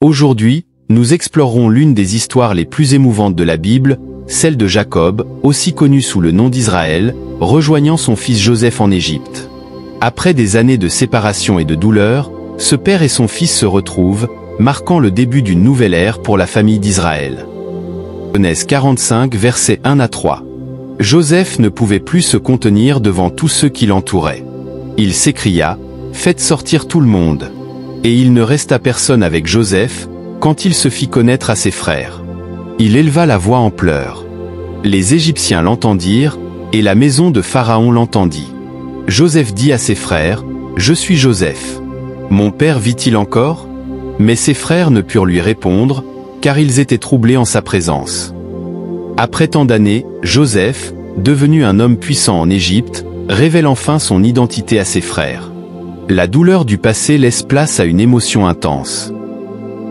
Aujourd'hui, nous explorerons l'une des histoires les plus émouvantes de la Bible, celle de Jacob, aussi connu sous le nom d'Israël, rejoignant son fils Joseph en Égypte. Après des années de séparation et de douleur, ce père et son fils se retrouvent, marquant le début d'une nouvelle ère pour la famille d'Israël. Genèse 45 versets 1 à 3. Joseph ne pouvait plus se contenir devant tous ceux qui l'entouraient. Il s'écria, « Faites sortir tout le monde !» Et il ne resta personne avec Joseph, quand il se fit connaître à ses frères. Il éleva la voix en pleurs. Les Égyptiens l'entendirent, et la maison de Pharaon l'entendit. Joseph dit à ses frères, « Je suis Joseph. Mon père vit-il encore ?» Mais ses frères ne purent lui répondre, car ils étaient troublés en sa présence. Après tant d'années, Joseph, devenu un homme puissant en Égypte, révèle enfin son identité à ses frères. La douleur du passé laisse place à une émotion intense.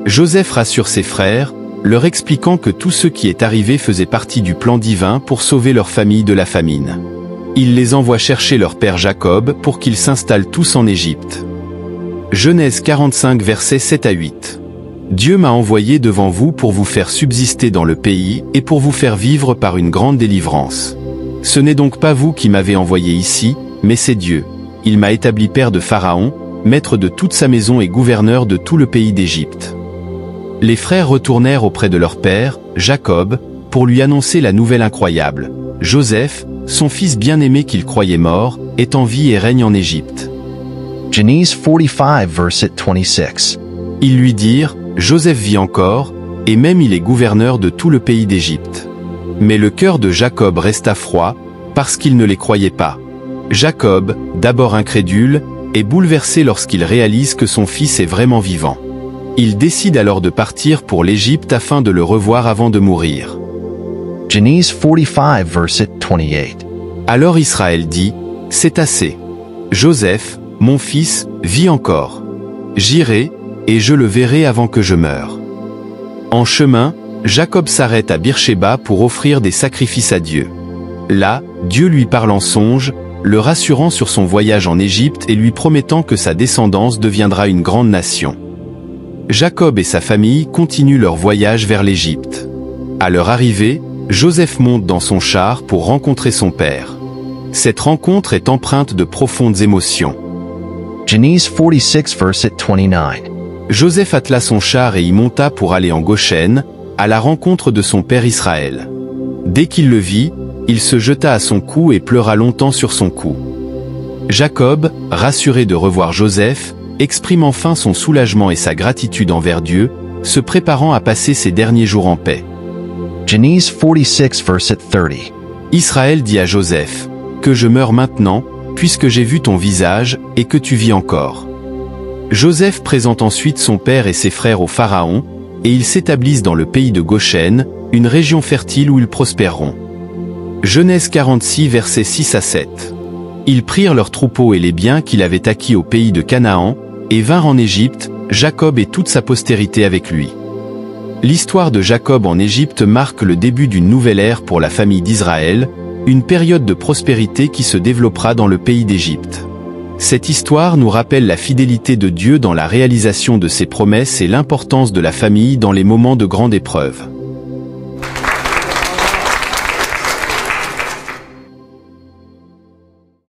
Joseph rassure ses frères, leur expliquant que tout ce qui est arrivé faisait partie du plan divin pour sauver leur famille de la famine. Il les envoie chercher leur père Jacob pour qu'ils s'installent tous en Égypte. Genèse 45 versets 7 à 8. Dieu m'a envoyé devant vous pour vous faire subsister dans le pays et pour vous faire vivre par une grande délivrance. Ce n'est donc pas vous qui m'avez envoyé ici, mais c'est Dieu. Il m'a établi père de Pharaon, maître de toute sa maison et gouverneur de tout le pays d'Égypte. Les frères retournèrent auprès de leur père, Jacob, pour lui annoncer la nouvelle incroyable. Joseph, son fils bien-aimé qu'ils croyaient mort, est en vie et règne en Égypte. Genèse 45 verset 26. Ils lui dirent, Joseph vit encore, et même il est gouverneur de tout le pays d'Égypte. Mais le cœur de Jacob resta froid, parce qu'il ne les croyait pas. Jacob, d'abord incrédule, est bouleversé lorsqu'il réalise que son fils est vraiment vivant. Il décide alors de partir pour l'Égypte afin de le revoir avant de mourir. Genèse 45 verset 28. Alors Israël dit, « C'est assez. Joseph, mon fils, vit encore. J'irai, et je le verrai avant que je meure. » En chemin, Jacob s'arrête à Beersheba pour offrir des sacrifices à Dieu. Là, Dieu lui parle en songe, le rassurant sur son voyage en Égypte et lui promettant que sa descendance deviendra une grande nation. Jacob et sa famille continuent leur voyage vers l'Égypte. À leur arrivée, Joseph monte dans son char pour rencontrer son père. Cette rencontre est empreinte de profondes émotions. Genèse 46 verset 29. Joseph attela son char et y monta pour aller en Goshen, à la rencontre de son père Israël. Dès qu'il le vit, il se jeta à son cou et pleura longtemps sur son cou. Jacob, rassuré de revoir Joseph, exprime enfin son soulagement et sa gratitude envers Dieu, se préparant à passer ses derniers jours en paix. Genèse 46 verset 30. Israël dit à Joseph, « Que je meure maintenant, puisque j'ai vu ton visage, et que tu vis encore. » Joseph présente ensuite son père et ses frères au Pharaon, et ils s'établissent dans le pays de Goshen, une région fertile où ils prospéreront. Genèse 46 versets 6 à 7. Ils prirent leurs troupeaux et les biens qu'il avait acquis au pays de Canaan, et vinrent en Égypte, Jacob et toute sa postérité avec lui. L'histoire de Jacob en Égypte marque le début d'une nouvelle ère pour la famille d'Israël, une période de prospérité qui se développera dans le pays d'Égypte. Cette histoire nous rappelle la fidélité de Dieu dans la réalisation de ses promesses et l'importance de la famille dans les moments de grande épreuve.